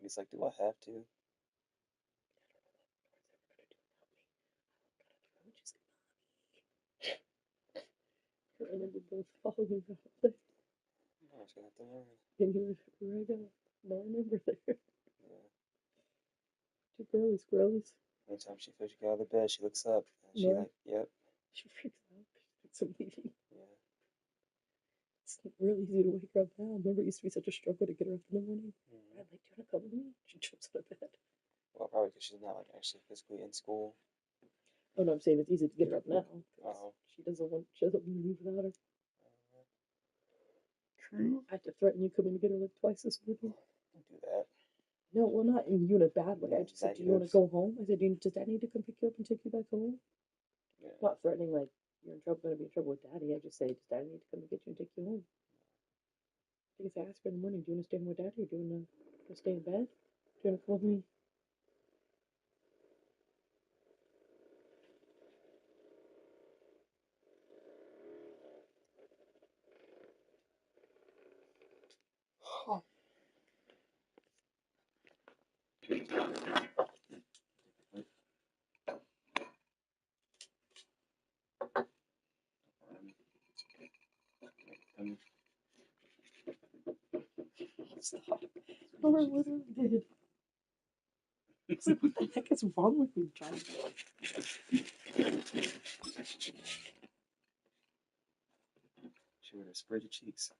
He's like, do I have to? I remember both following out there. I was gonna have to learn. And he was right up. No, I remember there. Yeah. Two girlies. Anytime she feels she get out of the bed, she looks up and she Yeah. like, yep. She freaks out. She thinks I'm leaving. Yeah. It's really easy to wake her up now. Remember, it used to be such a struggle to get her up in the morning. Mm-hmm. I'm like, do you want to come with me? She jumps out of bed. Well, probably because she's not like actually physically in school. Oh no, I'm saying it's easy to get her up now. Oh. She doesn't want to leave without her. True. I had to threaten you coming to get her like twice this morning. Don't do that. No, well, not in you in a bad way. Yeah, I just said, do you want to go home? I said, does Dad need to come pick you up and take you back home? Yeah. Not threatening like you're going to be in trouble with Daddy. I just say, does Daddy need to come and get you and take you home? I guess I asked her in the morning, do you want to stay home with Daddy or do you want to stay in bed? Do you want to come with me? Oh. Stop. Laura literally did. I was like, what the heck is wrong with you, John? She would have sprayed your cheeks.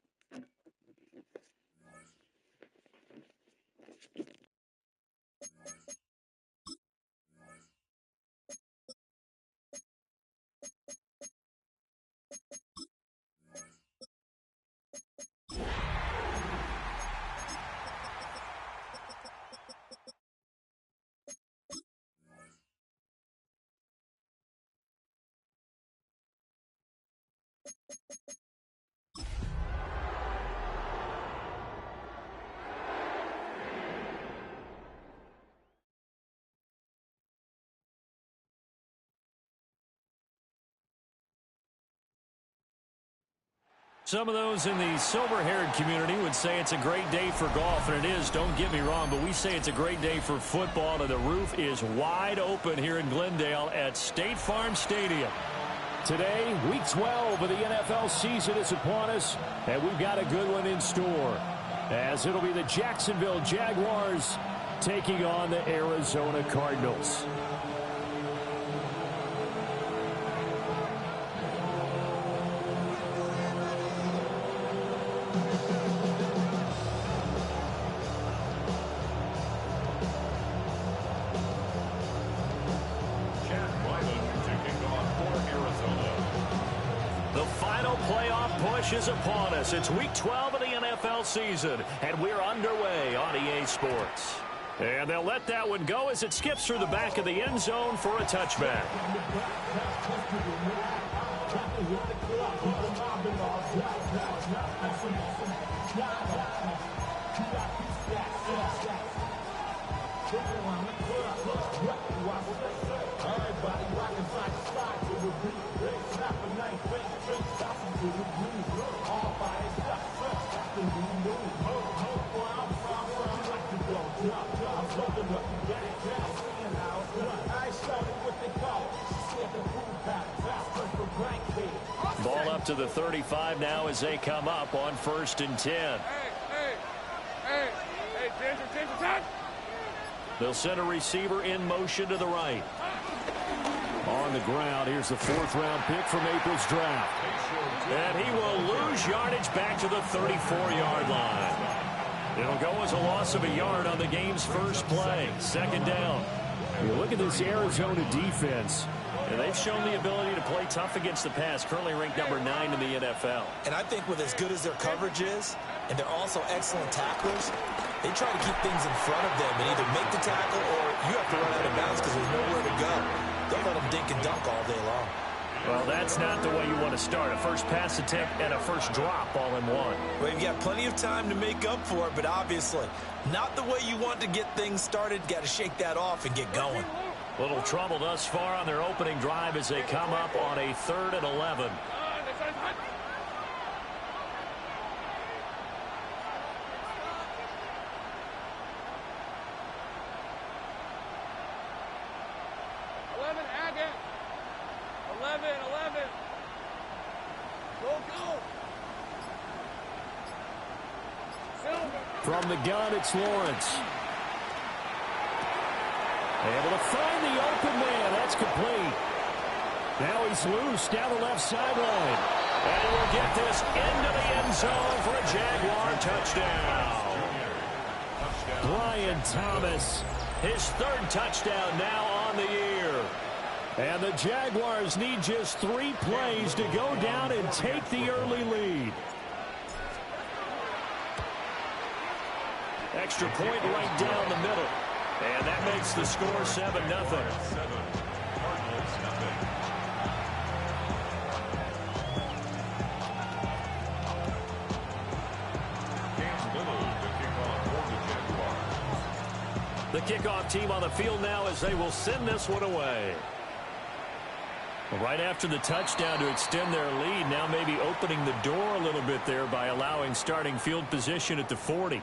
Some of those in the silver-haired community would say it's a great day for golf, and it is, don't get me wrong, but we say it's a great day for football, and the roof is wide open here in Glendale at State Farm Stadium. Today, Week 12 of the NFL season is upon us, and we've got a good one in store, as it'll be the Jacksonville Jaguars taking on the Arizona Cardinals. Is upon us. It's Week 12 of the NFL season, and we're underway on EA Sports. And they'll let that one go as it skips through the back of the end zone for a touchback. Ball up to the 35 now as they come up on 1st and 10. Hey, Ginger. They'll send a receiver in motion to the right. On the ground, here's the 4th-round pick from April's draft. And he will lose yardage back to the 34-yard line. It'll go as a loss of a yard on the game's first play. 2nd down. You look at this Arizona defense. And they've shown the ability to play tough against the pass, currently ranked number 9 in the NFL. And I think with as good as their coverage is, and they're also excellent tacklers, they try to keep things in front of them and either make the tackle or you have to run out of bounds because there's nowhere to go. They'll let them dink and dunk all day long. Well, that's not the way you want to start. A first pass attempt and a first drop all in one. Well, you've got plenty of time to make up for it, but obviously not the way you want to get things started. Got to shake that off and get going. Little trouble thus far on their opening drive as they come up on a 3rd and 11. From the gun, it's Lawrence. Able to find the open man. That's complete. Now he's loose down the left sideline. And he will get this into the end zone for a Jaguar touchdown. Brian Thomas, his third touchdown now on the year. And the Jaguars need just 3 plays to go down and take the early lead. Extra point right down the middle. And that makes the score 7-0. The kickoff team on the field now as they will send this one away. Right after the touchdown to extend their lead, now maybe opening the door a little bit there by allowing starting field position at the 40.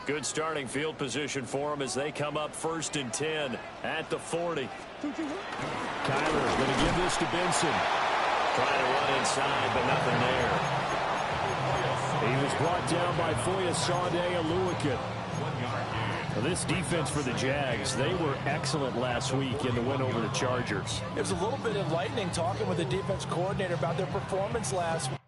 Good starting field position for them as they come up 1st and 10 at the 40. Kyler's going to give this to Benson. Trying to run inside, but nothing there. He was brought down by Foyesade Aluakut. Well, this defense for the Jags, they were excellent last week in the win over the Chargers. It was a little bit enlightening talking with the defense coordinator about their performance last week.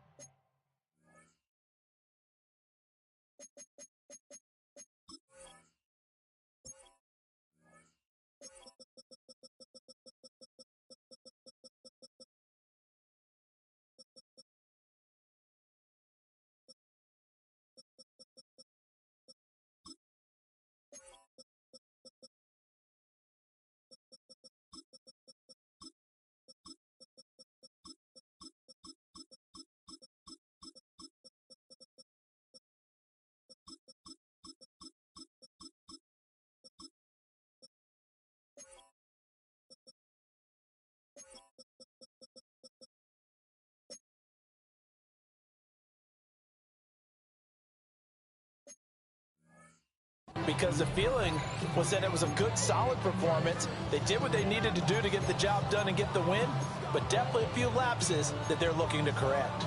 Because the feeling was that it was a good, solid performance. They did what they needed to do to get the job done and get the win, but definitely a few lapses that they're looking to correct.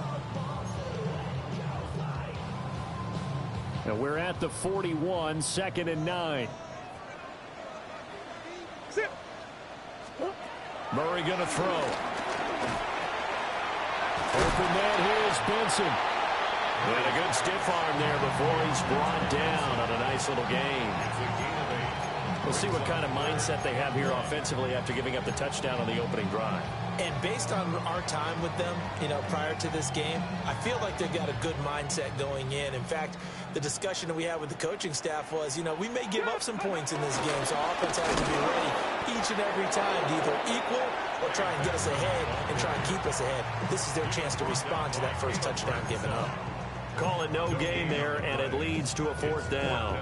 And we're at the 41, 2nd and 9. Murray going to throw. Open man here is Benson. And a good stiff arm there before he's brought down on a nice little gain. We'll see what kind of mindset they have here offensively after giving up the touchdown on the opening drive. And based on our time with them, prior to this game, I feel like they've got a good mindset going in. In fact, the discussion that we had with the coaching staff was, we may give up some points in this game, so offense has to be ready each and every time to either equal or try and get us ahead and try and keep us ahead. This is their chance to respond to that first touchdown given up. Call it no gain there, and it leads to a 4th down.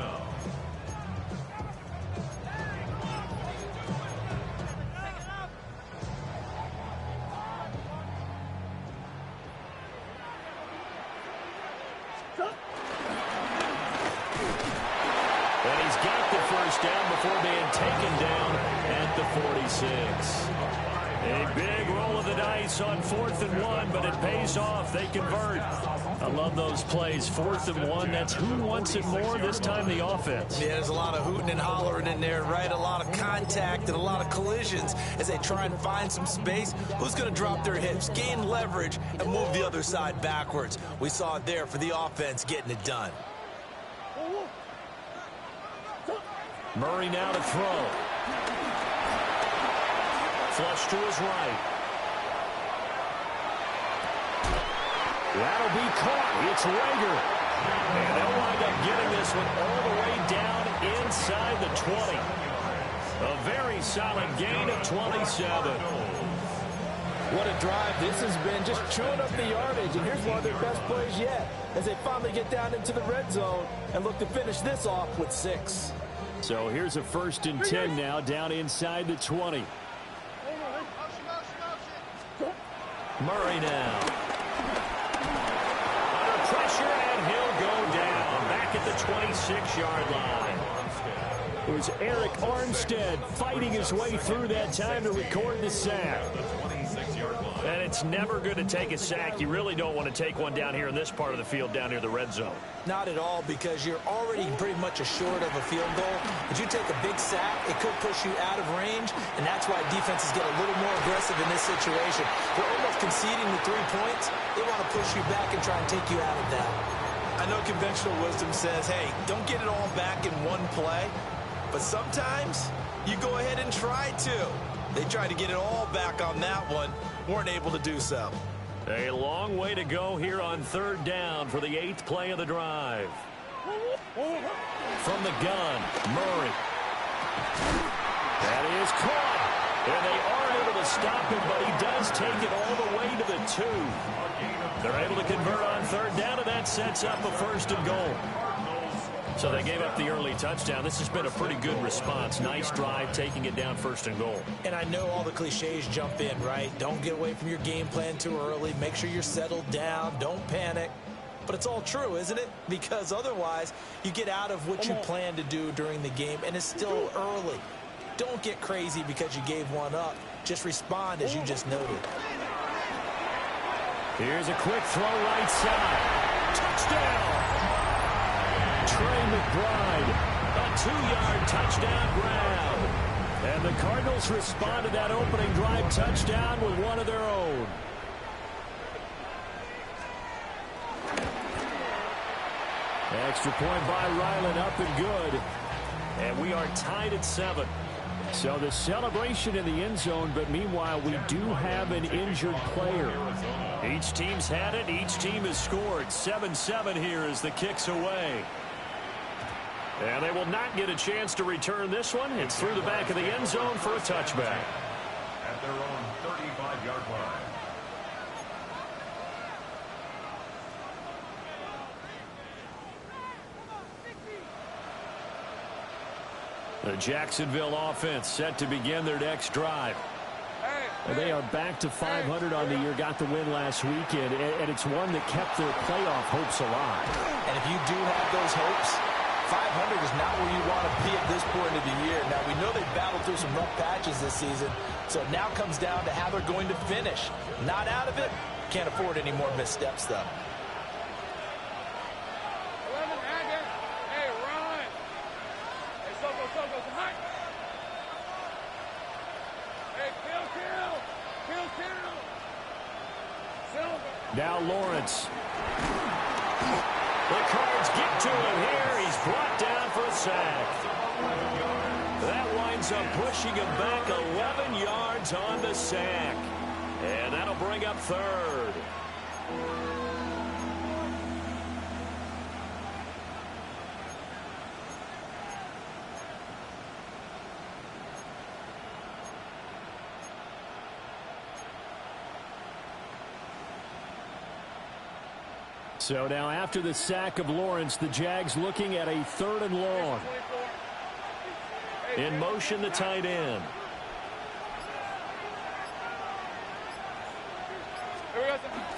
And he's got the first down before being taken down at the 46. A big roll of the dice on 4th and 1, but it pays off. They convert. I love those plays. 4th and 1, that's who wants it more, this time the offense. Yeah, there's a lot of hooting and hollering in there, right? A lot of contact and a lot of collisions as they try and find some space. Who's going to drop their hips, gain leverage, and move the other side backwards? We saw it there for the offense getting it done. Murray now to throw. Flush to his right. That'll be caught. It's Rager. And they'll wind up getting this one all the way down inside the 20. A very solid gain of 27. What a drive this has been, just chewing up the yardage. And here's one of their best plays yet as they finally get down into the red zone and look to finish this off with 6. So here's a 1st and 10 now down inside the 20. Murray now. Under pressure, and he'll go down. Back at the 26-yard line. It was Eric Armstead fighting his way through that time to record the sack. And it's never good to take a sack. You really don't want to take one down here in this part of the field, down near the red zone. Not at all, because you're already pretty much assured of a field goal. If you take a big sack, it could push you out of range, and that's why defenses get a little more aggressive in this situation. They're almost conceding the 3 points. They want to push you back and try and take you out of that. I know conventional wisdom says, hey, don't get it all back in one play, but sometimes you go ahead and try to. They tried to get it all back on that one, weren't able to do so. A long way to go here on 3rd down for the 8th play of the drive. From the gun, Murray. That is caught. And they are able to stop him, but he does take it all the way to the 2. They're able to convert on 3rd down, and that sets up a 1st and goal. So they gave up the early touchdown. This has been a pretty good response. Nice drive, taking it down 1st and goal. And I know all the cliches jump in, right? Don't get away from your game plan too early. Make sure you're settled down. Don't panic. But it's all true, isn't it? Because otherwise, you get out of what you plan to do during the game, and it's still early. Don't get crazy because you gave one up. Just respond as you just noted. Here's a quick throw right side. Touchdown! Trey McBride, a 2-yard touchdown grab. And the Cardinals respond to that opening drive touchdown with one of their own. Extra point by Ryland, up and good. And we are tied at 7. So the celebration in the end zone, but meanwhile we do have an injured player. Each team's had it. Each team has scored. 7-7 here as the kick's away. And they will not get a chance to return this one. It's through the back of the end zone for a touchback. At their own 35-yard line. The Jacksonville offense set to begin their next drive. They are back to 500 on the year, got the win last weekend, and it's one that kept their playoff hopes alive. And if you do have those hopes, 500 is not where you want to be at this point of the year. Now, we know they've battled through some rough patches this season, so it now comes down to how they're going to finish. Not out of it. Can't afford any more missteps, though. Now Lawrence. The Cards get to him here. He's brought down for a sack. That winds up pushing him back 11 yards on the sack. And that'll bring up 3rd. So now after the sack of Lawrence, the Jags looking at a 3rd and long. In motion, the tight end.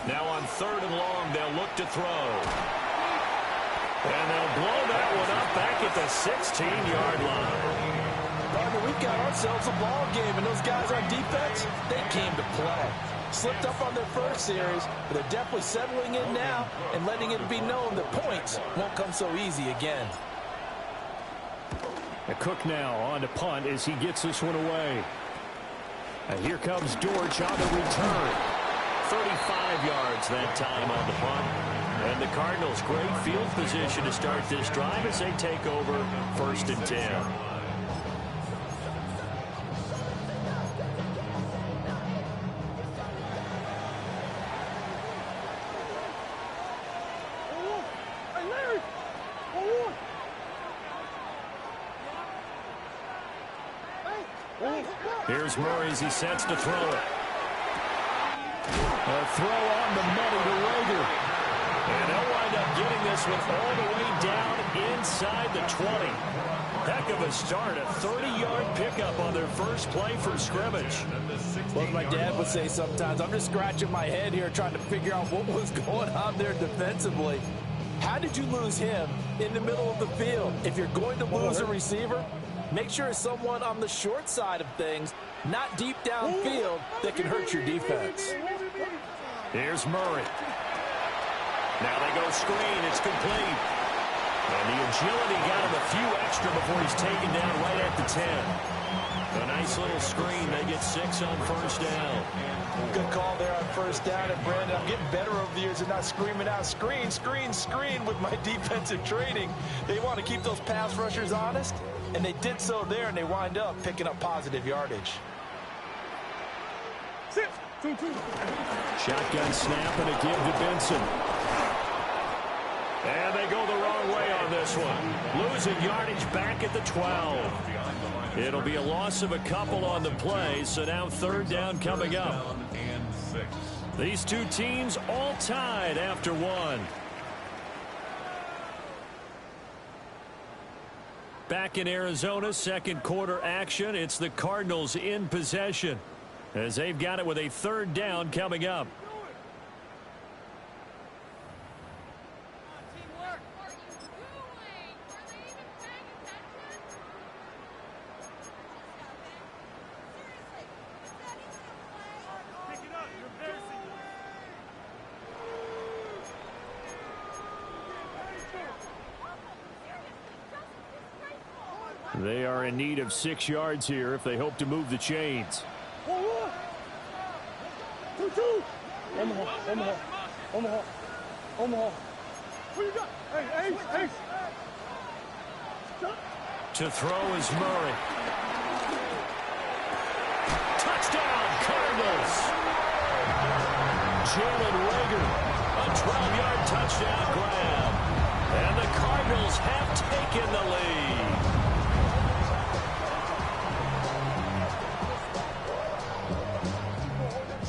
Now on 3rd and long, they'll look to throw. And they'll blow that one up back at the 16-yard line. Partner, we've got ourselves a ball game, and those guys on defense, they came to play. Slipped up on their first series, but they're definitely settling in now and letting it be known that points won't come so easy again. Cook now on to punt as he gets this one away. And here comes Dortch on the return. 35 yards that time on the punt. And the Cardinals, great field position to start this drive as they take over 1st and 10. Here's Murray as he sets to throw it. A throw on the money to Rager. And they'll wind up getting this one all the way down inside the 20. Heck of a start, a 30-yard pickup on their first play from scrimmage. Well, my dad would say sometimes, I'm just scratching my head here trying to figure out what was going on there defensively. How did you lose him in the middle of the field? If you're going to lose a receiver, Make sure it's someone on the short side of things, not deep downfield, that can hurt your defense. Here's Murray. Now they go screen. It's complete. And the agility got him a few extra before he's taken down right at the 10. A nice little screen. They get 6 on first down. Good call there on first down. And, Brandon, I'm getting better over the years and not screaming out, screen, screen, screen with my defensive training. They want to keep those pass rushers honest, and they did so there, and they wind up picking up positive yardage. Shotgun snap and a give to Benson. And they go the wrong way on this one. Losing yardage back at the 12. It'll be a loss of a couple on the play, so now third down coming up. These two teams all tied after one. Back in Arizona, second quarter action. It's the Cardinals in possession, as they've got it with a third down coming up. They are in need of 6 yards here if they hope to move the chains. To throw is Murray. Touchdown, Cardinals. Jalen Rager, a 12-yard touchdown grab. And the Cardinals have taken the lead.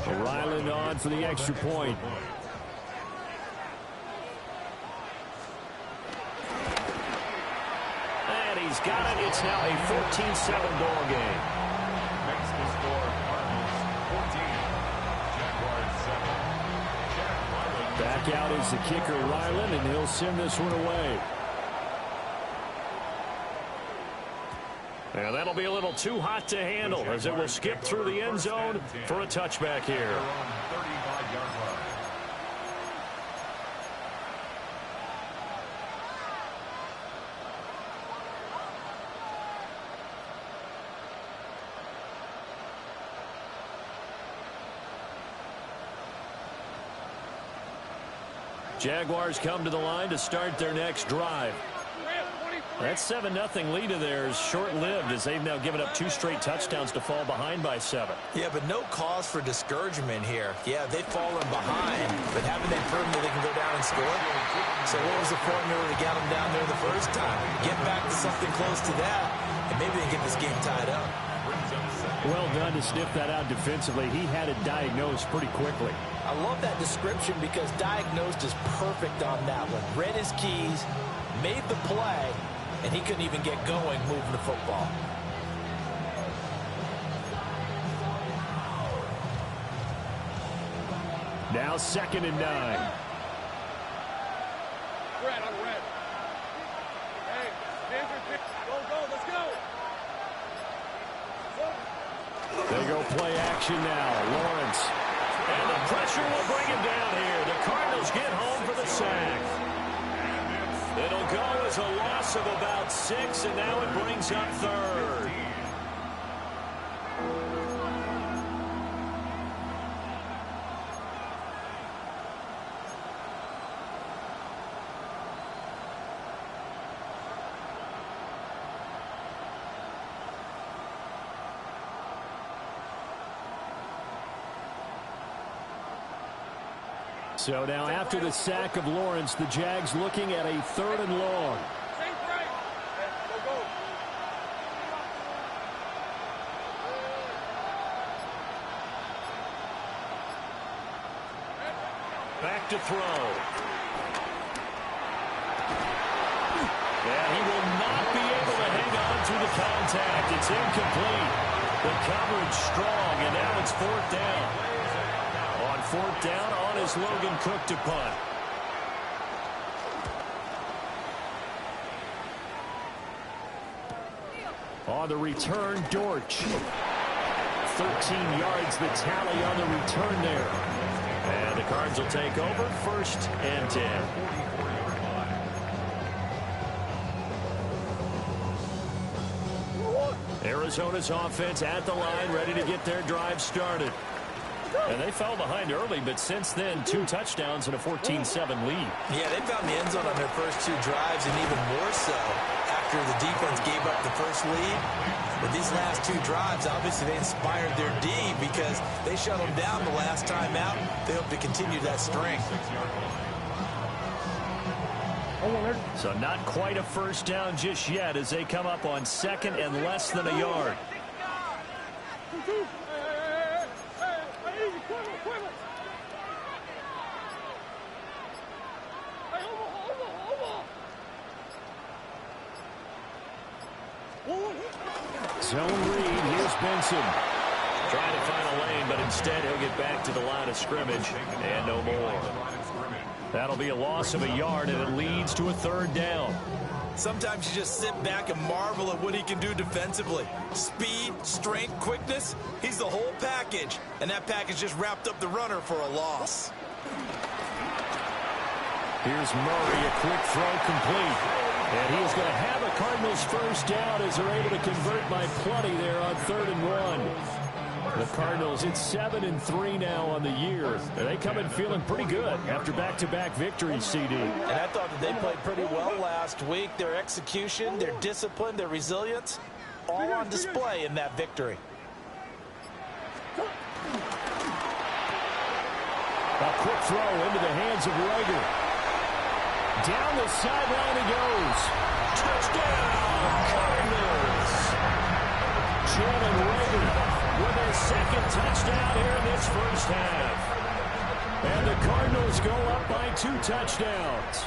Ryland on for the extra point. And he's got it. It's now a 14-7 ball game. Makes the score Cardinals 14, Jaguars 7. Back out is the kicker, Ryland, and he'll send this one away. And that'll be a little too hot to handle, as it will skip through the end zone for a touchback here. Jaguars come to the line to start their next drive. That 7-0 lead of theirs short-lived, as they've now given up 2 straight touchdowns to fall behind by 7. Yeah, but no cause for discouragement here. Yeah, they've fallen behind, but haven't they proven that they can go down and score? So what was the formula to get them down there the first time? Get back to something close to that, and maybe they can get this game tied up. Well done to sniff that out defensively. He had it diagnosed pretty quickly. I love that description because diagnosed is perfect on that one. Read his keys, made the play, and he couldn't even get going moving the football. Now 2nd and 9. Red, on red. Hey, Denver, go, let's go. They go play action now. Lawrence. And the pressure will bring him down here. The Cardinals get home for the sack. It'll go as a loss of about 6, and now it brings up 3rd. So now after the sack of Lawrence, the Jags looking at a 3rd and long. Back to throw. And he will not be able to hang on through the contact. It's incomplete. The coverage strong, and now it's 4th down. On 4th down, on is Logan Cook to punt. On the return, Dortch. 13 yards, the tally on the return there. And the Cards will take over, 1st and 10. Arizona's offense at the line, ready to get their drive started. And they fell behind early, but since then, 2 touchdowns and a 14-7 lead. Yeah, they found the end zone on their first 2 drives, and even more so after the defense gave up the first lead. But these last 2 drives, obviously they inspired their D because they shut them down the last time out. They hope to continue that string. So not quite a first down just yet as they come up on 2nd and less than a yard. Zone read, here's Benson. Trying to find a lane, but instead he'll get back to the line of scrimmage and no more. That'll be a loss of a yard, and it leads to a 3rd down. Sometimes you just sit back and marvel at what he can do defensively. Speed, strength, quickness, he's the whole package. And that package just wrapped up the runner for a loss. Here's Murray, a quick throw complete. And he is going to have a Cardinals first down as they're able to convert by plenty there on 3rd and 1. The Cardinals, it's 7-3 now on the year. And they come in feeling pretty good after back-to-back victories, CD. And I thought that they played pretty well last week. Their execution, their discipline, their resilience, all on display in that victory. A quick throw into the hands of Rager. Down the sideline he goes. Touchdown, Cardinals! Jalen Rager with a 2nd touchdown here in this first half. And the Cardinals go up by 2 touchdowns.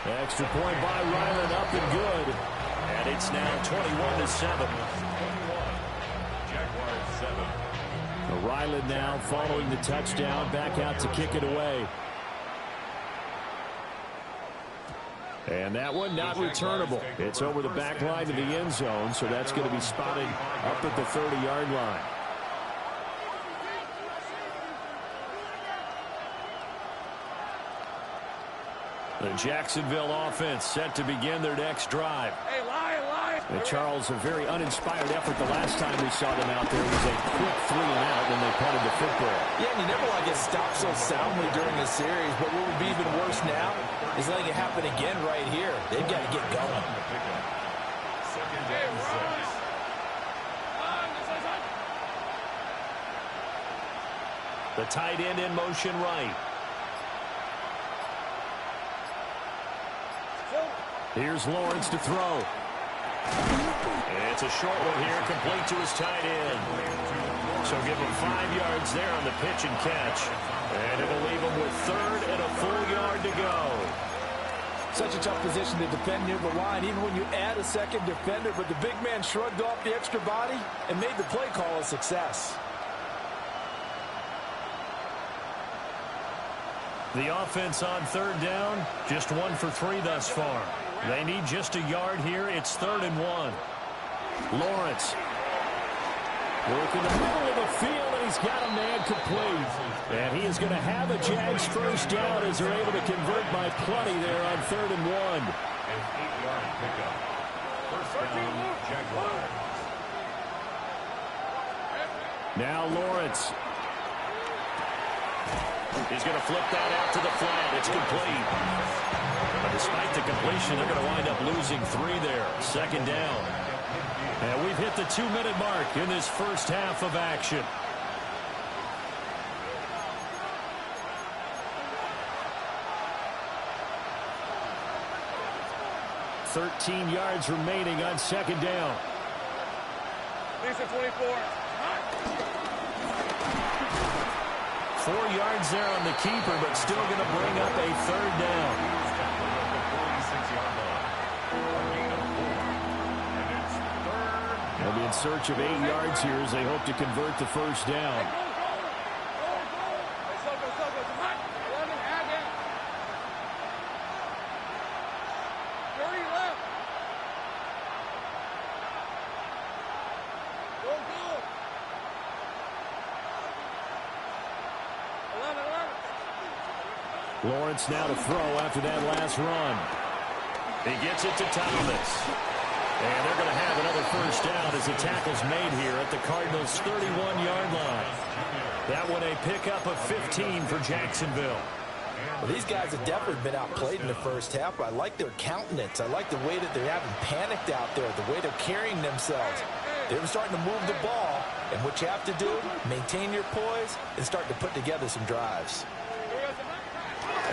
Extra point by Ryland, up and good. And it's now 21-7. Jaguars 7. Ryland now following the touchdown, back out to kick it away. And that one not returnable. It's over the back line to the end zone, so that's going to be spotted up at the 30-yard line. The Jacksonville offense set to begin their next drive. Hey, Lion. And Charles, a very uninspired effort the last time we saw them out there was a quick 3 and out when they punted the football. Yeah, and you never want to get stopped so soundly during the series, but what would be even worse now is letting it happen again right here. They've got to get going. Second and 6. The tight end in motion right. Here's Lawrence to throw. And it's a short one here, complete to his tight end. So give him 5 yards there on the pitch and catch. And it'll leave him with 3rd and a full yard to go. Such a tough position to defend near the line, even when you add a 2nd defender, but the big man shrugged off the extra body and made the play call a success. The offense on 3rd down, just 1 for 3 thus far. They need just a yard here. It's 3rd and 1. Lawrence working the middle of the field, and he's got a man complete. And he is going to have a Jags first down as they're able to convert by plenty there on 3rd and 1. An 8-yard pickup. First down, Jaguars. Now Lawrence. He's going to flip that out to the flat. It's complete. But despite the completion, they're going to wind up losing 3 there. 2nd down. And we've hit the 2-minute mark in this first half of action. $13 yards remaining on 2nd down. Lisa 24. 4 yards there on the keeper, but still going to bring up a 3rd down. They'll be in search of 8 yards here as they hope to convert the first down. Hurry left. Go, go. 11. Lawrence now to throw after that last run. He gets it to Thomas. And they're going to have another first down as the tackle's made here at the Cardinals' 31-yard line. That one a pickup of 15 for Jacksonville. Well, these guys have definitely been outplayed in the first half. I like their countenance. I like the way that they haven't panicked out there, the way they're carrying themselves. They're starting to move the ball, and what you have to do, maintain your poise and start to put together some drives.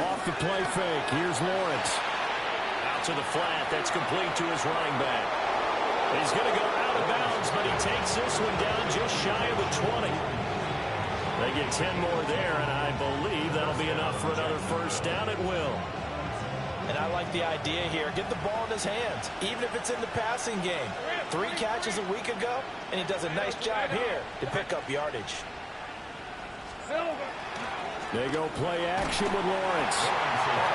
Off the play fake. Here's Lawrence. Out to the flat. That's complete to his running back. He's going to go out of bounds, but he takes this one down just shy of the 20. They get 10 more there, and I believe that'll be enough for another first down at will. And I like the idea here. Get the ball in his hands, even if it's in the passing game. 3 catches a week ago, and he does a nice job here to pick up yardage. They go play action with Lawrence.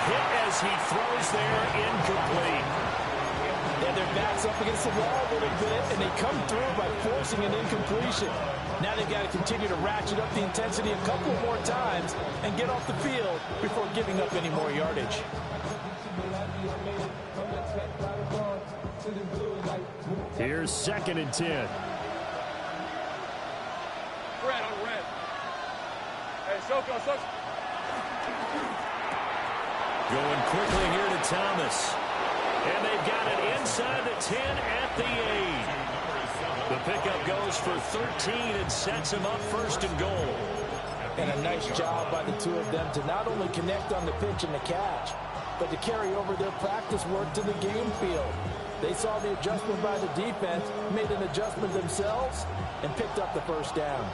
Hit as he throws there, incomplete. And their backs up against the wall a little bit, and they come through by forcing an incompletion. Now they've got to continue to ratchet up the intensity a couple more times and get off the field before giving up any more yardage. Here's 2nd and 10. Red on red. Hey, Soko. Going quickly here to Thomas. And they've got it inside the 10 at the 8. The pickup goes for 13 and sets him up 1st and goal. And a nice job by the two of them to not only connect on the pitch and the catch, but to carry over their practice work to the game field. They saw the adjustment by the defense, made an adjustment themselves, and picked up the first down.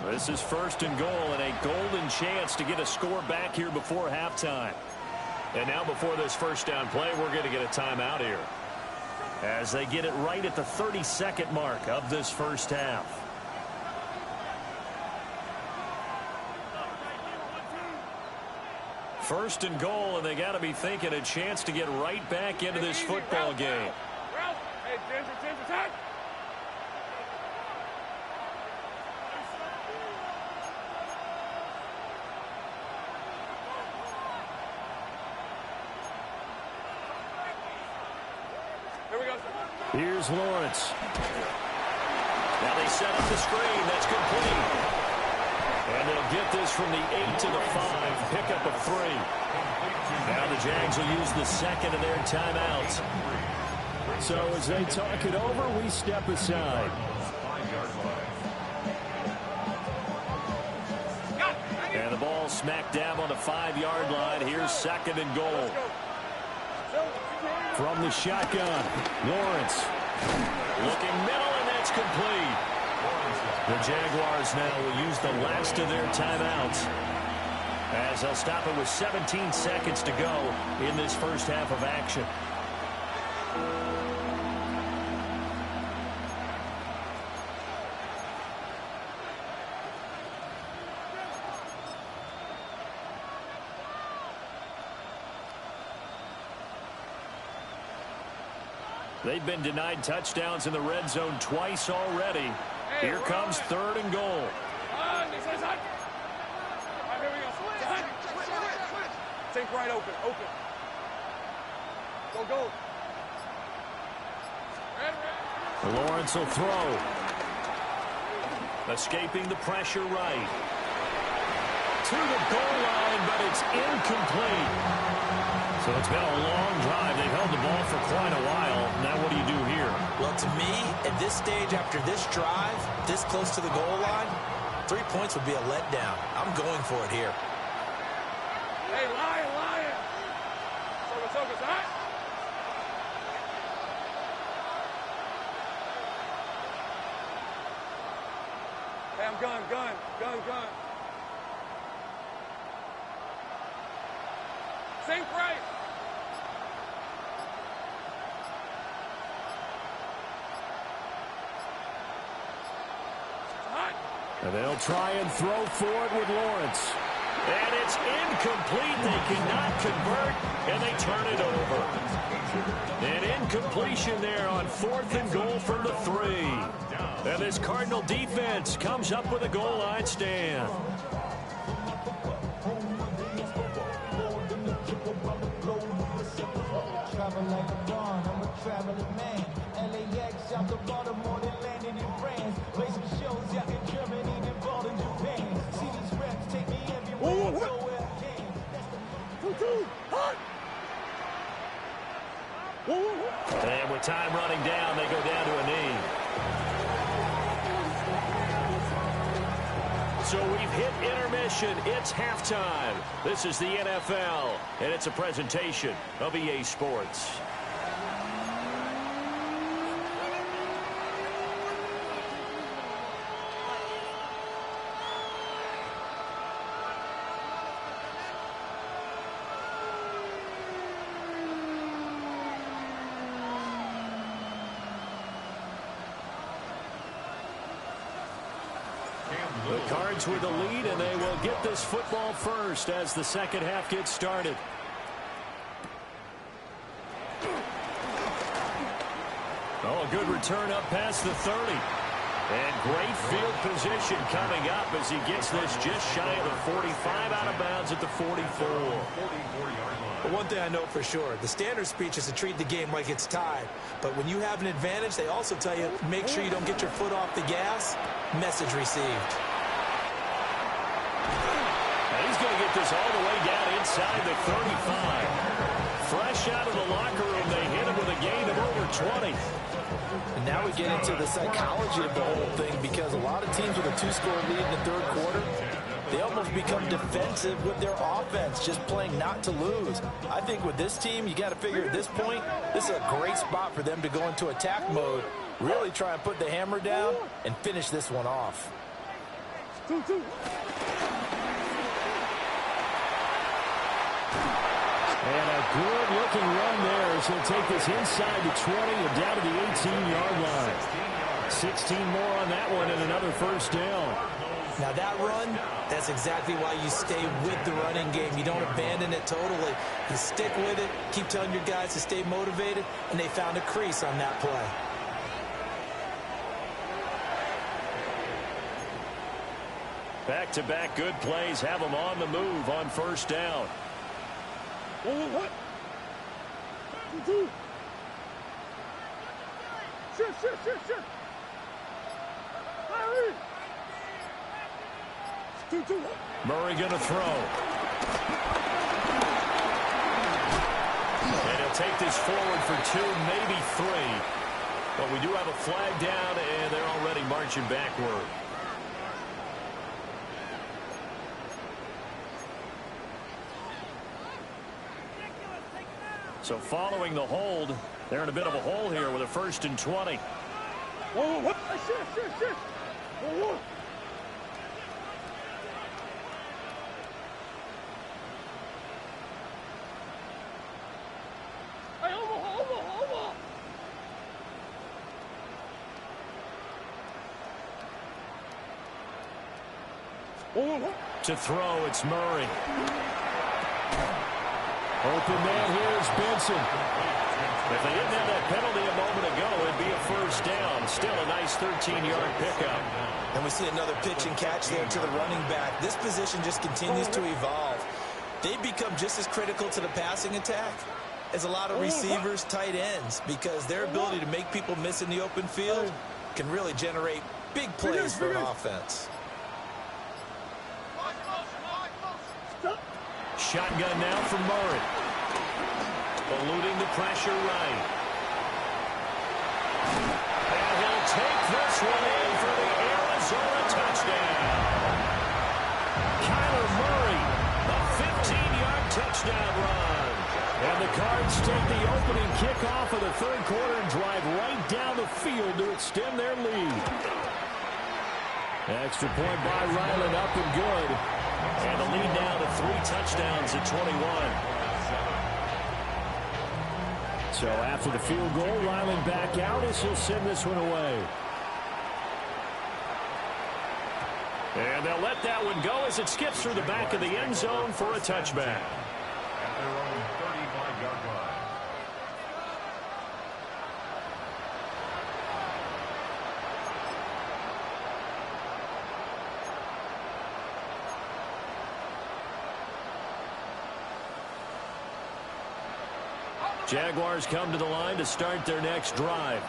This is 1st and goal and a golden chance to get a score back here before halftime. And now before this first down play, we're going to get a timeout here, as they get it right at the 32nd mark of this first half. First and goal, and they got to be thinking a chance to get right back into this football game. Hey, Ginger, attack! Here we go. Here's Lawrence. Now they set up the screen. That's complete. And they'll get this from the 8 to the 5. Pickup of 3. Now the Jags will use the 2nd of their timeouts. So as they talk it over, we step aside. And the ball smack dab on the 5-yard line. Here's 2nd and goal. From the shotgun, Lawrence. Looking middle, and that's complete. The Jaguars now will use the last of their timeouts, as they'll stop it with 17 seconds to go in this first half of action. They've been denied touchdowns in the red zone twice already. Here comes 3rd and goal. All right, here we go. Think right, open. Go. Red. Lawrence will throw. Escaping the pressure right. To the goal line, but it's incomplete. So it's been a long drive. They've held the ball for quite a while. Now what do you do here? Well, to me, at this stage, after this drive, this close to the goal line, 3 points would be a letdown. I'm going for it here. Hey, lion. Soka, hot. Hey, I'm gun. Think right. And they'll try and throw for it with Lawrence. And it's incomplete. They cannot convert, and they turn it over. Incompletion there on 4th and goal from the 3. And this Cardinal defense comes up with a goal line stand. And with time running down, they go down to a knee. So we've hit intermission. It's halftime. This is the NFL, and it's a presentation of EA Sports. The Cards with the lead, and they will get this football first as the second half gets started. Oh, a good return up past the 30. And great field position coming up as he gets this just shy of the 45, out of bounds at the 44. But one thing I know for sure, the standard speech is to treat the game like it's tied. But when you have an advantage, they also tell you, make sure you don't get your foot off the gas. Message received. And he's going to get this all the way down inside the 35. Fresh out of the locker room, they hit him with a gain of over 20. And now we get into the psychology of the whole thing, because a lot of teams with a 2-score lead in the third quarter, they almost become defensive with their offense, just playing not to lose. I think with this team, you got to figure at this point, this is a great spot for them to go into attack mode, really try and put the hammer down and finish this one off. And a good-looking run there as he'll take this inside the 20 and down to the 18-yard line. 16 more on that one and another first down. Now that run, that's exactly why you stay with the running game. You don't abandon it totally. You stick with it, keep telling your guys to stay motivated, and they found a crease on that play. Back-to-back good plays have them on the move on first down. What? Shit. Murray going to throw. And he'll take this forward for 2, maybe 3. But we do have a flag down, and they're already marching backward. So following the hold, they're in a bit of a hole here with a 1st and 20. Whoa. Shit. Whoa. Hey, over. To throw, it's Murray. Open man here is Benson. If they didn't have that penalty a moment ago, it'd be a first down. Still a nice 13-yard pickup. And we see another pitch and catch there to the running back. This position just continues to evolve. They become just as critical to the passing attack as a lot of receivers, tight ends, because their ability to make people miss in the open field can really generate big plays for an offense. Shotgun now from Murray. Eluding the pressure right. And he'll take this one in for the Arizona touchdown. Kyler Murray, a 15-yard touchdown run. And the Cards take the opening kickoff of the third quarter and drive right down the field to extend their lead. Extra point by Ryland, up and good. And the lead now to 3 touchdowns at 21. So after the field goal, Ryland back out as he'll send this one away. And they'll let that one go as it skips through the back of the end zone for a touchback. At their own 35-yard line. Jaguars come to the line to start their next drive.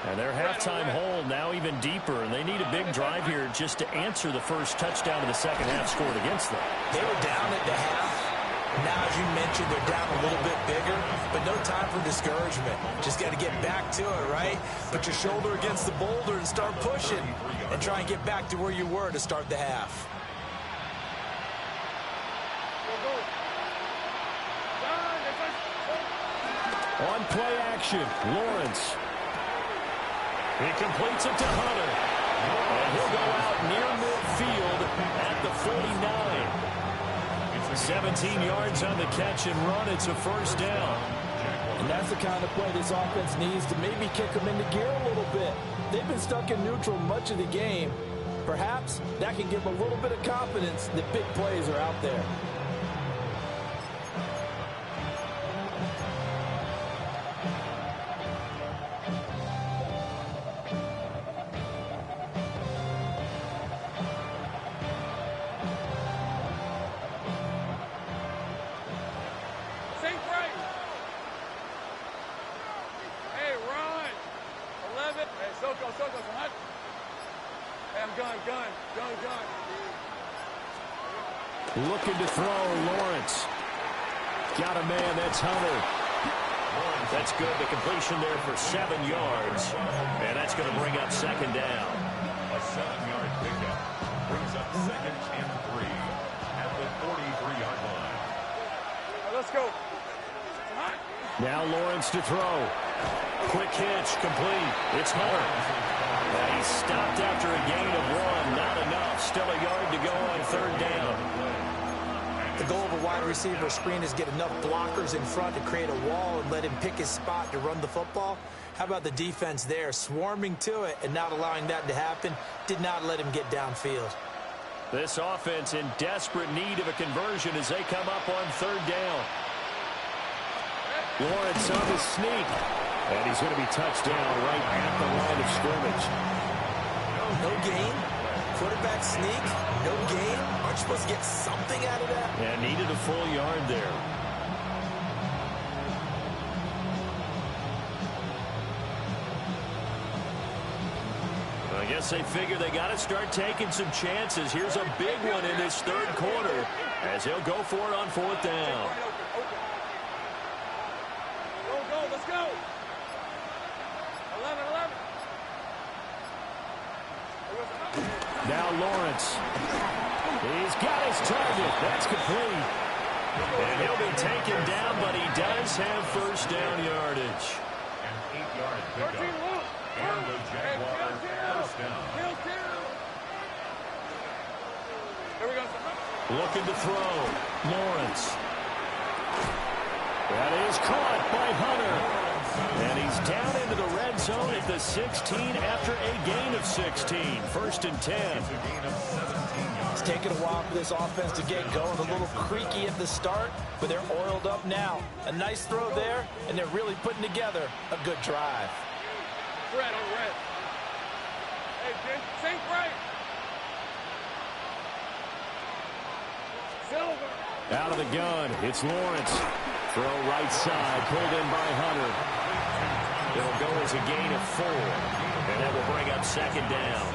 And their halftime hole now even deeper, and they need a big drive here just to answer the first touchdown of the second half scored against them. They were down at the half. Now, as you mentioned, they're down a little bit bigger, but no time for discouragement. Just got to get back to it, right? Put your shoulder against the boulder and start pushing and try and get back to where you were to start the half. On play action, Lawrence. He completes it to Hunter. And he'll go out near midfield at the 49. 17 yards on the catch and run. It's a first down. And that's the kind of play this offense needs to maybe kick them into gear a little bit. They've been stuck in neutral much of the game. Perhaps that can give them a little bit of confidence that big plays are out there. Looking to throw, Lawrence. Got a man, that's Hunter. That's good. The completion there for 7 yards. And that's going to bring up second down. A 7-yard pickup brings up 2nd and 3 at the 43-yard line. Let's go. Now Lawrence to throw. Quick hitch, complete. It's Hunter. And he's stopped after a gain of 1. Not enough. Still a yard to go on third down. The goal of a wide receiver screen is get enough blockers in front to create a wall and let him pick his spot to run the football. How about the defense there, swarming to it and not allowing that to happen? Did not let him get downfield. This offense in desperate need of a conversion as they come up on third down. Lawrence on the sneak. And he's going to be touched down right at the line of scrimmage. No gain. Quarterback sneak. No gain. Aren't you supposed to get something out of that? And needed a full yard there. I guess they figure they got to start taking some chances. Here's a big one in this third quarter as he'll go for it on fourth down. Go, let's go. 11. Now Lawrence. He's got his target. That's complete. And he'll be taken down, but he does have first down yardage. An 8-yard pickup. And the Jaguars first down. Here we go. Looking to throw. Lawrence. That is caught by Hunter. And he's down into the red zone at the 16 after a gain of 16. First and 10. It's a gain of 17 yards. It's taken a while for this offense to get going. A little creaky at the start, but they're oiled up now. A nice throw there, and they're really putting together a good drive. Red on red. Hey, Jim, sink right. Silver. Out of the gun, it's Lawrence. Throw right side, pulled in by Hunter. It'll go as a gain of 4. And that will bring up second down.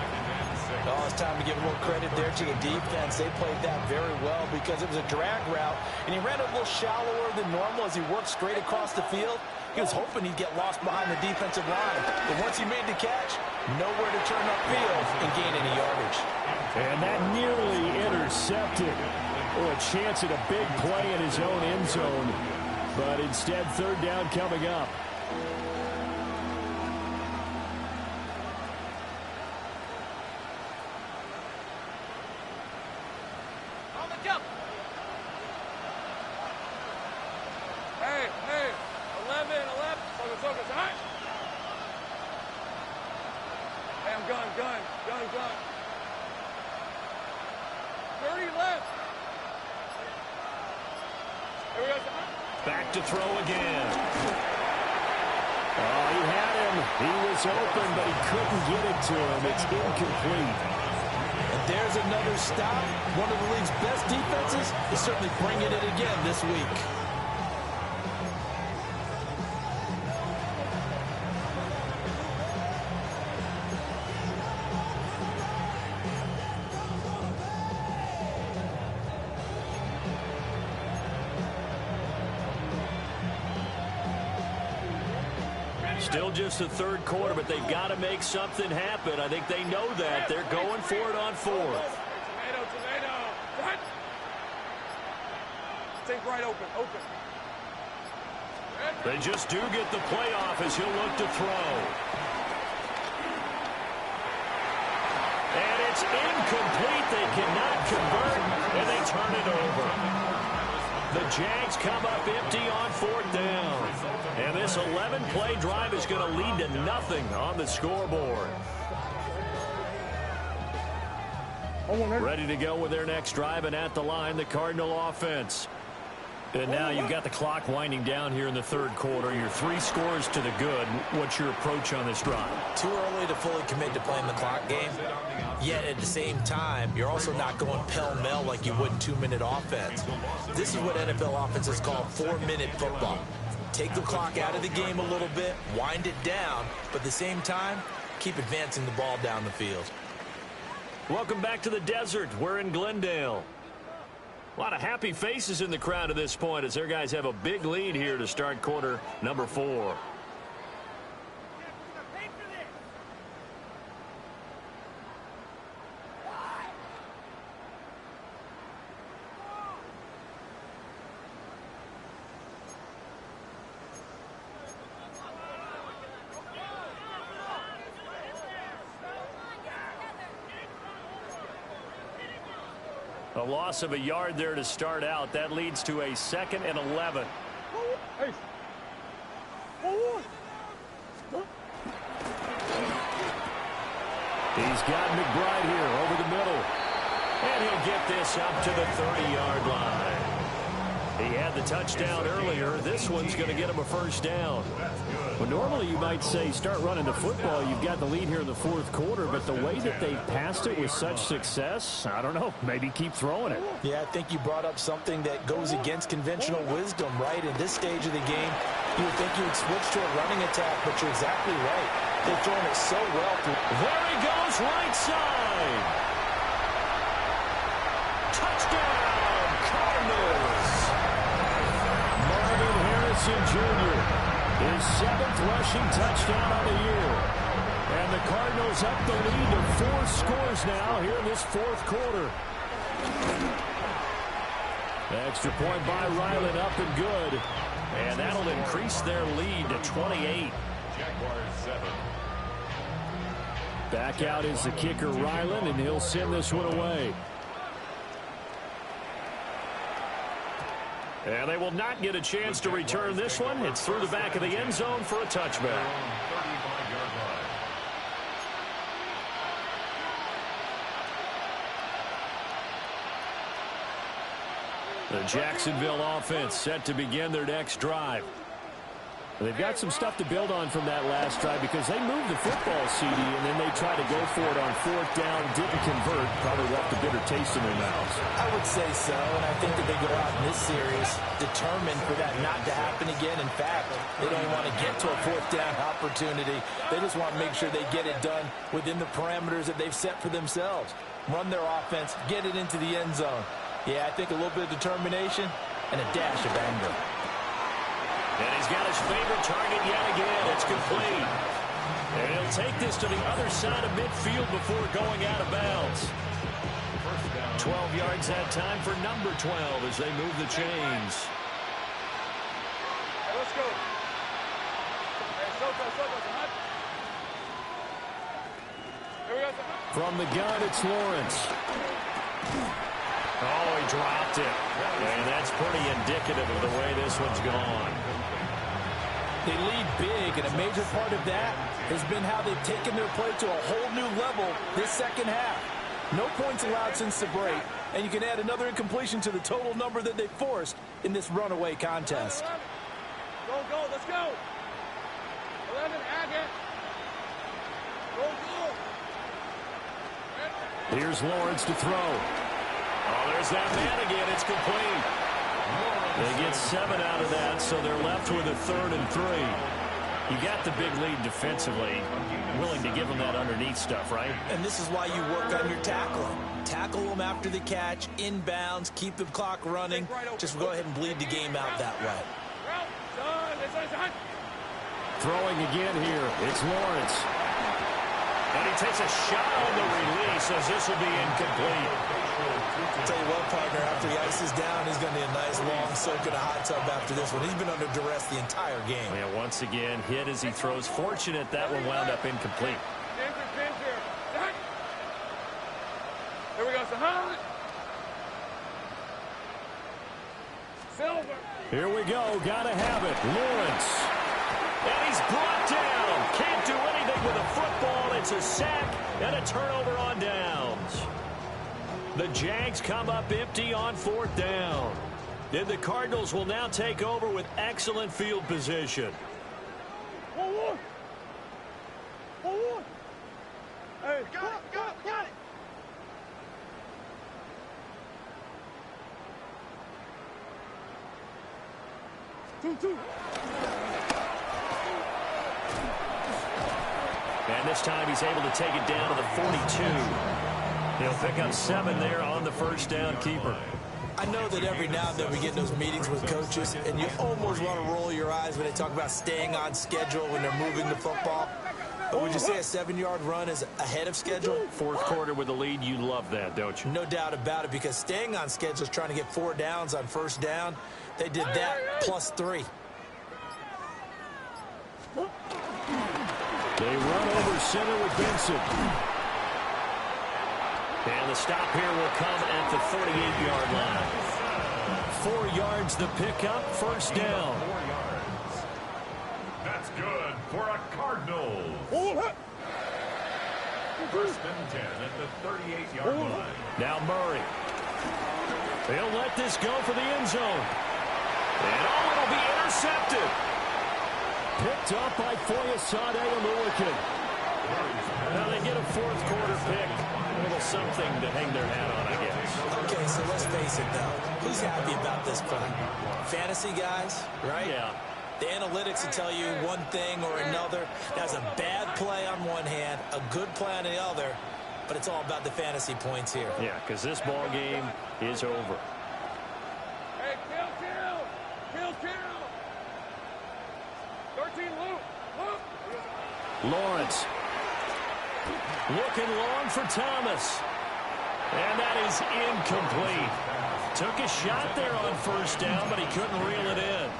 Oh, it's time to give a little credit there to the defense. They played that very well because it was a drag route, and he ran a little shallower than normal as he worked straight across the field. He was hoping he'd get lost behind the defensive line. But once he made the catch, nowhere to turn upfield and gain any yardage. And that nearly intercepted. Oh, a chance at a big play in his own end zone. But instead, third down coming up. On the jump. Hey, 11. Focus, all right. Hey, I'm gun. 30 left. Here we go. Back to throw again. Oh, he had him. He was open, but he couldn't get it to him. It's incomplete. And there's another stop. One of the league's best defenses is certainly bringing it again this week. Still just the third quarter, but they've got to make something happen. I think they know that. They're going for it on fourth. Take right open. They just do get the playoff as he'll look to throw. And it's incomplete. They cannot convert, and they turn it over. The Jags come up empty on fourth down. And this 11-play drive is going to lead to nothing on the scoreboard. Ready to go with their next drive, and at the line, the Cardinal offense. And now you've got the clock winding down here in the third quarter. You're 3 scores to the good. What's your approach on this drive? Too early to fully commit to playing the clock game. Yet at the same time, you're also not going pell-mell like you would in 2-minute offense. This is what NFL offenses call 4-minute football. Take the clock out of the game a little bit, wind it down, but at the same time, keep advancing the ball down the field. Welcome back to the desert. We're in Glendale. A lot of happy faces in the crowd at this point as their guys have a big lead here to start quarter number 4. A loss of a yard there to start out. That leads to a 2nd and 11. He's got McBride here over the middle. And he'll get this up to the 30-yard line. He had the touchdown earlier. This one's going to get him a first down. Well, normally you might say start running the football. You've got the lead here in the fourth quarter, but the way that they passed it with such success, I don't know, maybe keep throwing it. Yeah, I think you brought up something that goes against conventional wisdom, right? In this stage of the game, you would think you would switch to a running attack, but you're exactly right. They've thrown it so well. There he goes, right side. Touchdown, Cardinals. Marvin Harrison Jr., his 7th rushing touchdown on the year. And the Cardinals up the lead to 4 scores now here in this fourth quarter. Extra point by Ryland, up and good. And that'll increase their lead to 28. Jaguars 7. Back out is the kicker, Ryland, and he'll send this one away. And they will not get a chance to return this one. It's through the back of the end zone for a touchback. The Jacksonville offense set to begin their next drive. They've got some stuff to build on from that last drive because they moved the football, CD, and then they tried to go for it on fourth down, didn't convert, probably left a bitter taste in their mouths. I would say so, and I think that they go out in this series determined for that not to happen again. In fact, they don't want to get to a fourth down opportunity. They just want to make sure they get it done within the parameters that they've set for themselves. Run their offense, get it into the end zone. Yeah, I think a little bit of determination and a dash of anger. And he's got his favorite target yet again. It's complete. And he'll take this to the other side of midfield before going out of bounds. 12 yards that time for number 12 as they move the chains. Hey, let's go. Here we go. From the gun, it's Lawrence. Oh, he dropped it. And that's pretty indicative of the way this one's gone. They lead big, and a major part of that has been how they've taken their play to a whole new level this second half. No points allowed since the break, and you can add another incompletion to the total number that they forced in this runaway contest. Go, let's go. 11, Agate. Go. Here's Lawrence to throw. Oh, there's that man again. It's complete. They get 7 out of that, so they're left with a 3rd and 3. You got the big lead defensively, willing to give them that underneath stuff, right? And this is why you work on your tackling. Tackle them after the catch, inbounds, keep the clock running. Just go ahead and bleed the game out that way. Throwing again here. It's Lawrence. And he takes a shot on the release as this will be incomplete. I'll tell you what, partner, after he ices down, he's going to need a nice long soak in a hot tub after this one. He's been under duress the entire game. Yeah, once again, hit as he throws. Fortunate that one wound up incomplete. Here we go, Sahara. Silver. Here we go. Got to have it. Lawrence. And he's brought down. Can't do anything with a football. It's a sack and a turnover on downs. The Jags come up empty on 4th down. Then the Cardinals will now take over with excellent field position. 1-1. 1-1. Hey, got it. 2-2. And this time he's able to take it down to the 42. He'll pick up 7 there on the first down keeper. I know that every now and then we get in those meetings with coaches, and you almost want to roll your eyes when they talk about staying on schedule when they're moving the football. But would you say a 7-yard run is ahead of schedule? 4th quarter with the lead, you love that, don't you? No doubt about it, because staying on schedule is trying to get 4 downs on first down. They did that plus 3. They run over center with Benson. And the stop here will come at the 48-yard line. 4 yards the pickup, first down. 4 yards. That's good for a Cardinals. First and 10 at the 38-yard line. Now Murray. They'll let this go for the end zone. And it'll be intercepted. Picked up by Foyesade Aluakin. Now they get a 4th quarter pick. A little something to hang their hat on, I guess. Okay, so let's face it, though. Who's happy about this play? Fantasy guys, right? Yeah. The analytics will tell you one thing or another. That's a bad play on one hand, a good play on the other, but it's all about the fantasy points here. Yeah, because this ball game is over. Hey, kill. 13, Luke. Lawrence. Looking long for Thomas. And that is incomplete. Took a shot there on first down, but he couldn't reel it in.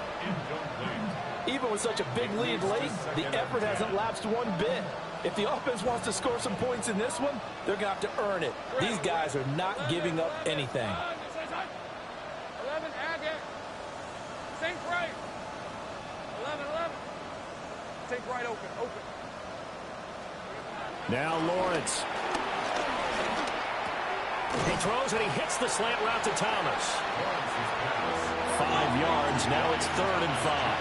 Even with such a big lead late, the effort hasn't lapsed one bit. If the offense wants to score some points in this one, they're going to have to earn it. These guys are not giving up anything. 11, Agate. St. Bright. 11. St. Bright open. Now Lawrence. He throws and he hits the slant route to Thomas. 5 yards. Now it's 3rd and 5.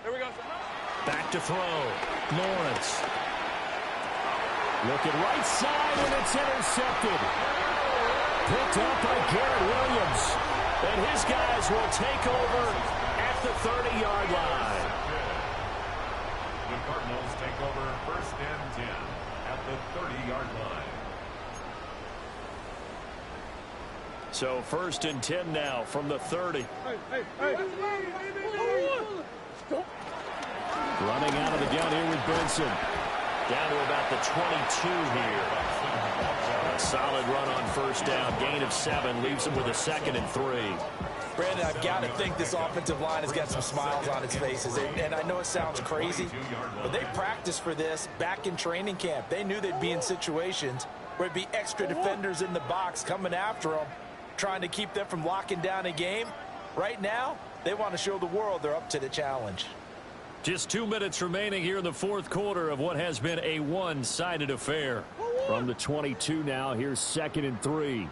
Here we go. Back to throw. Lawrence. Looking right side, and it's intercepted. Picked up by Garrett Williams. And his guys will take over at the 30-yard line. The Cardinals take over first and 10 at the 30-yard line. So 1st and 10 now from the 30. Running out of the gun here with Benson. Down to about the 22 here. A solid run on first down. Gain of 7 leaves him with a 2nd and 3. Brandon, I've got to think this offensive line has got some smiles on its faces. And I know it sounds crazy, but they practiced for this back in training camp. They knew they'd be in situations where there'd be extra defenders in the box coming after them, trying to keep them from locking down a game. Right now, they want to show the world they're up to the challenge. Just 2 minutes remaining here in the 4th quarter of what has been a one-sided affair. From the 22 now, here's 2nd and 3.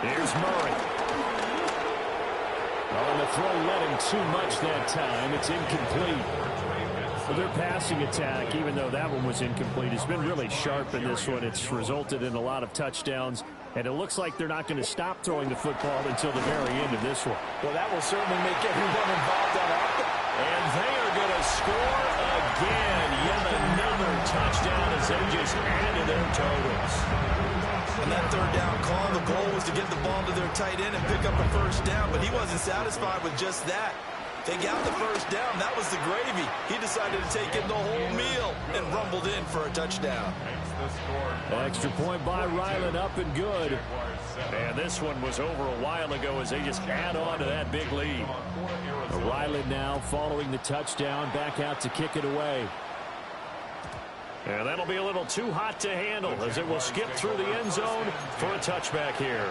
Here's Murray. On the throw, let him too much that time. It's incomplete. For their passing attack, even though that one was incomplete, has been really sharp in this one. It's resulted in a lot of touchdowns, and it looks like they're not going to stop throwing the football until the very end of this one. Well, that will certainly make everyone involved on offense. And they are going to score again. Yet another touchdown as they just added their totals. And that third down call, the goal was to get the ball to their tight end and pick up a first down, but he wasn't satisfied with just that. They got the first down. That was the gravy. He decided to take in the whole meal and rumbled in for a touchdown. Extra point by Ryland, up and good. And this one was over a while ago as they just add on to that big lead. Ryland now following the touchdown, back out to kick it away. And that'll be a little too hot to handle as it will skip through the end zone for a touchback here.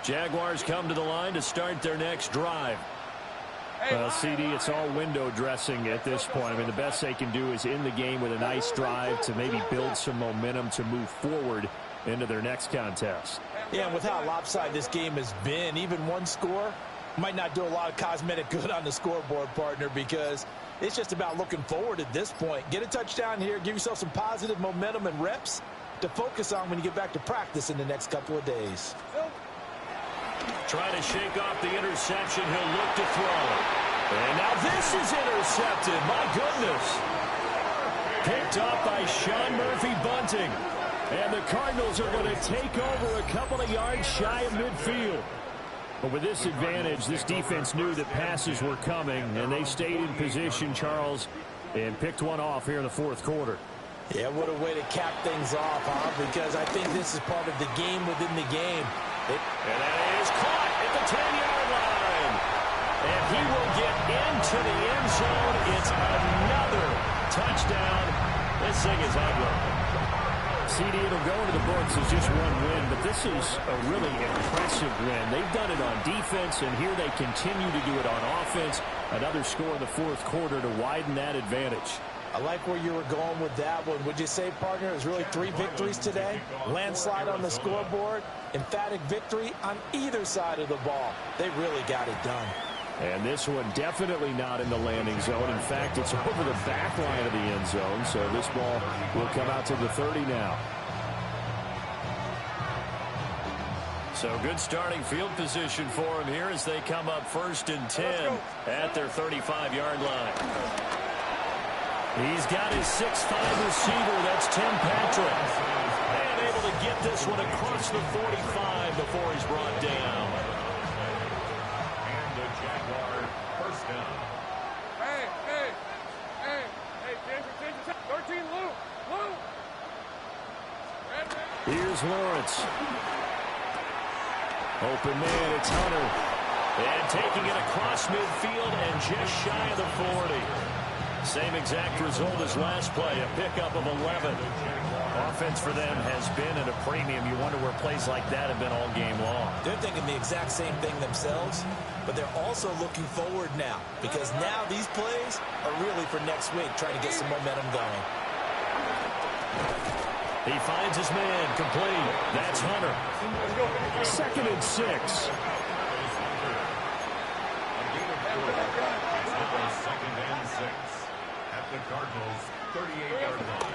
Jaguars come to the line to start their next drive. Well, CD, it's all window dressing at this point. I mean, the best they can do is in the game with a nice drive to maybe build some momentum to move forward into their next contest. Yeah, and with how lopsided this game has been, even one score might not do a lot of cosmetic good on the scoreboard, partner, because it's just about looking forward at this point. Get a touchdown here, give yourself some positive momentum and reps to focus on when you get back to practice in the next couple of days. Trying to shake off the interception. He'll look to throw. And now this is intercepted. My goodness. Picked off by Sean Murphy-Bunting. And the Cardinals are going to take over a couple of yards shy of midfield. But with this advantage, this defense knew that passes were coming, and they stayed in position, Charles, and picked one off here in the fourth quarter. Yeah, what a way to cap things off, huh? Because I think this is part of the game within the game. And that is caught at the 10-yard line. And he will get into the end zone. It's another touchdown. This thing is ugly. CD, it'll go into the books as just one win, but this is a really impressive win. They've done it on defense, and here they continue to do it on offense. Another score in the fourth quarter to widen that advantage. I like where you were going with that one. Would you say, partner, it was really 3 victories today? Landslide on the scoreboard, emphatic victory on either side of the ball. They really got it done. And this one definitely not in the landing zone. In fact, it's over the back line of the end zone, so this ball will come out to the 30 now. So good starting field position for him here as they come up 1st and 10 at their 35-yard line. He's got his 6'5 receiver. That's Tim Patrick. And able to get this one across the 45 before he's brought down. And the Jaguar first down. Hey, 13, Lou. Here's Lawrence. Open man, it's Hunter. And taking it across midfield and just shy of the 40. Same exact result as last play, a pickup of 11. Offense for them has been at a premium. You wonder where plays like that have been all game long. They're thinking the exact same thing themselves, but they're also looking forward now because now these plays are really for next week, trying to get some momentum going. He finds his man complete. That's Hunter. 2nd and 6. Second and 6 at the Cardinals 38-yard line.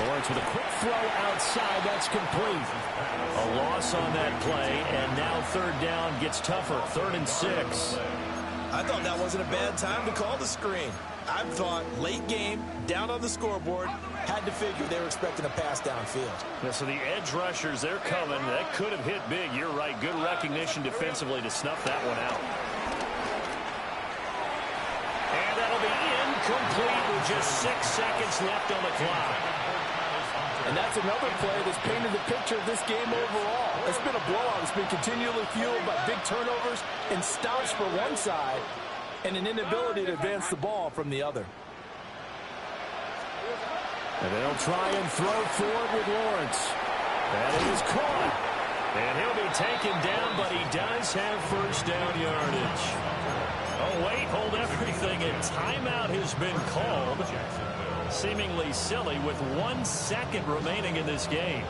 Lawrence with a quick throw outside. That's complete. A loss on that play, and now 3rd down gets tougher. 3rd and 6. I thought that wasn't a bad time to call the screen. I thought late game, down on the scoreboard, had to figure they were expecting a pass downfield. Yeah, so the edge rushers, they're coming. That could have hit big. You're right. Good recognition defensively to snuff that one out. And that'll be incomplete with just 6 seconds left on the clock. And that's another play that's painted the picture of this game overall. It's been a blowout. It's been continually fueled by big turnovers and stops for one side and an inability to advance the ball from the other. And they'll try and throw forward with Lawrence. That is caught. And he'll be taken down, but he does have 1st down yardage. Oh, wait, hold everything. A timeout has been called. Seemingly silly with 1 second remaining in this game.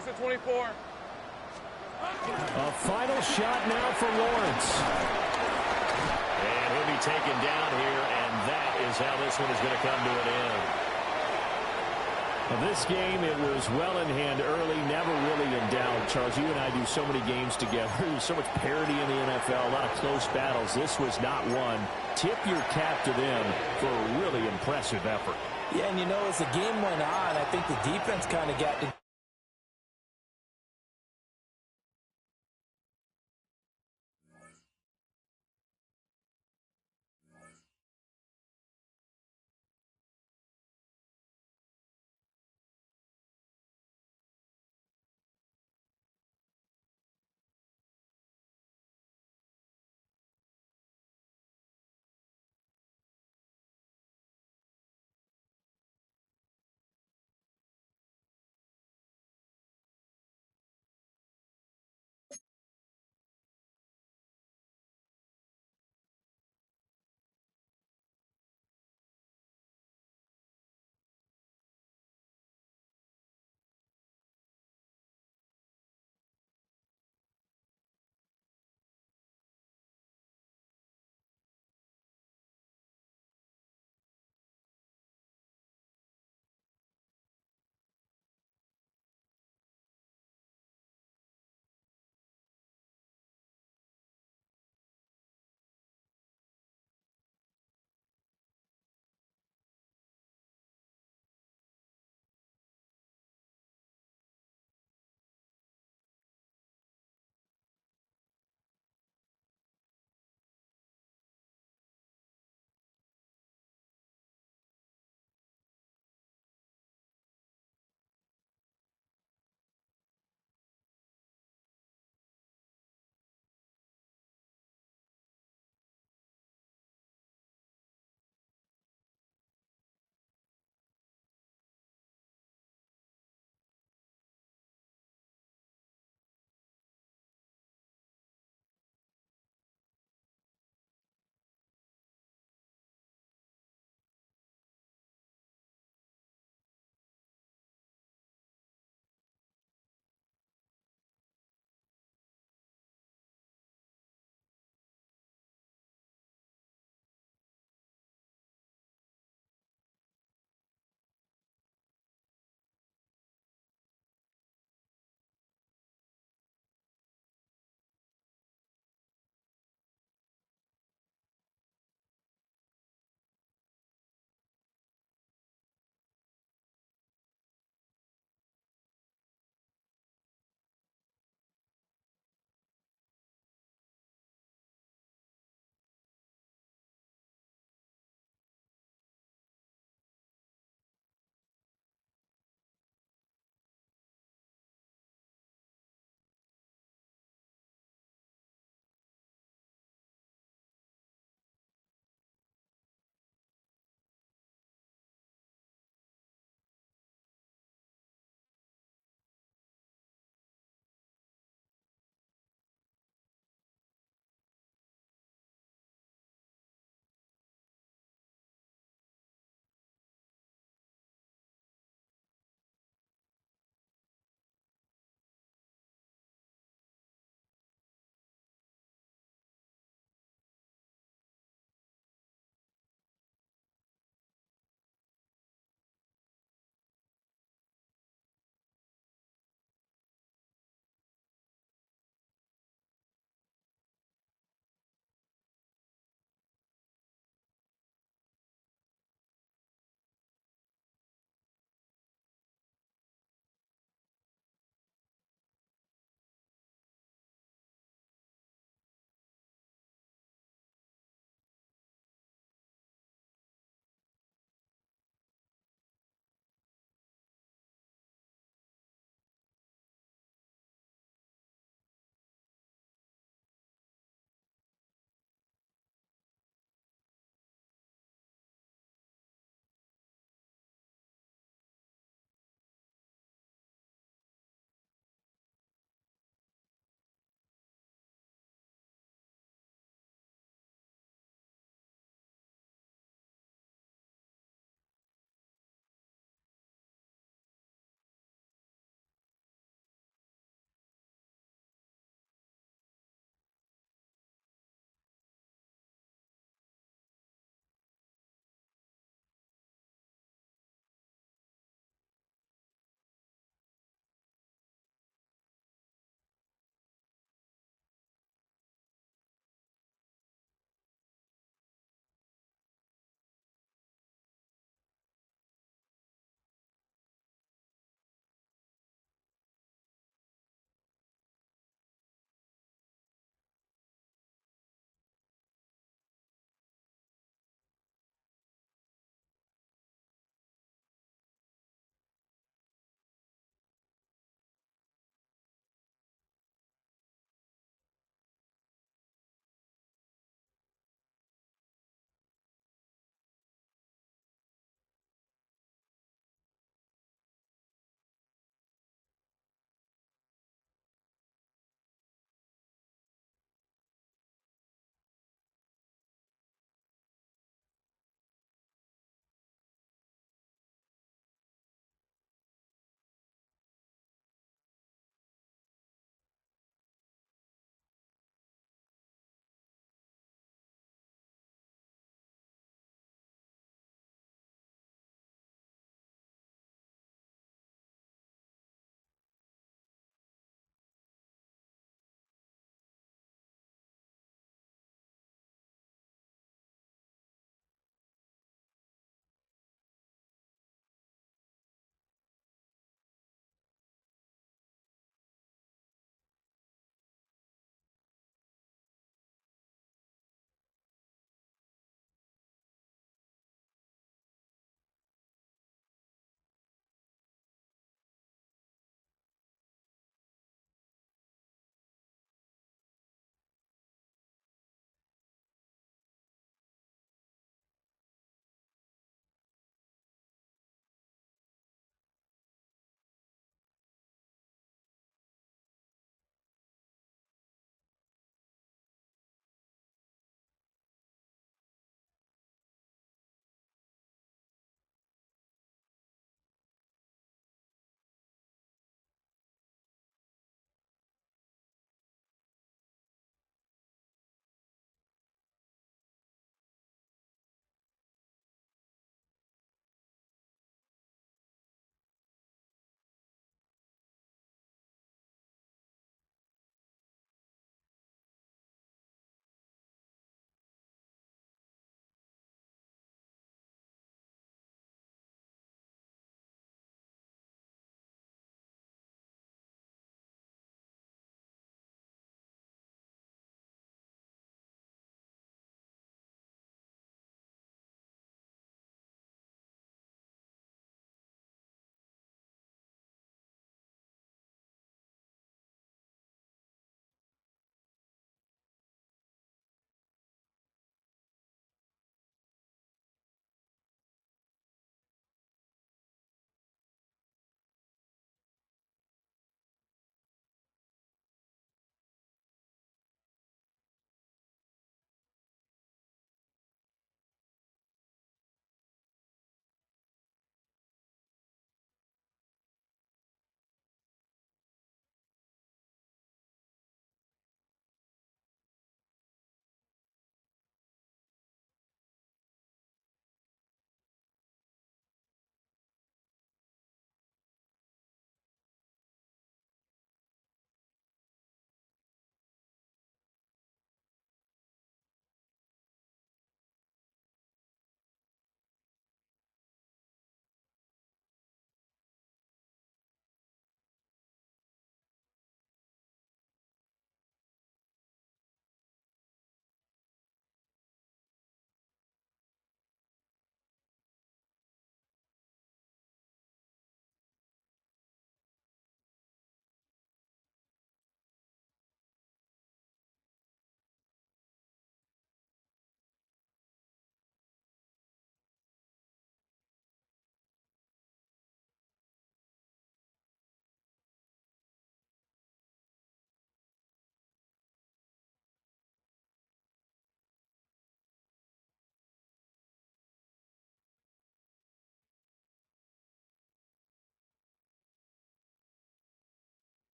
26 to 24. A final shot now for Lawrence. And he'll be taken down here, and that is how this one is going to come to an end. This game, it was well in hand early, never really in doubt. Charles, you and I do so many games together. There's so much parity in the NFL, a lot of close battles. This was not one. Tip your cap to them for a really impressive effort. Yeah, and you know, as the game went on, I think the defense kind of got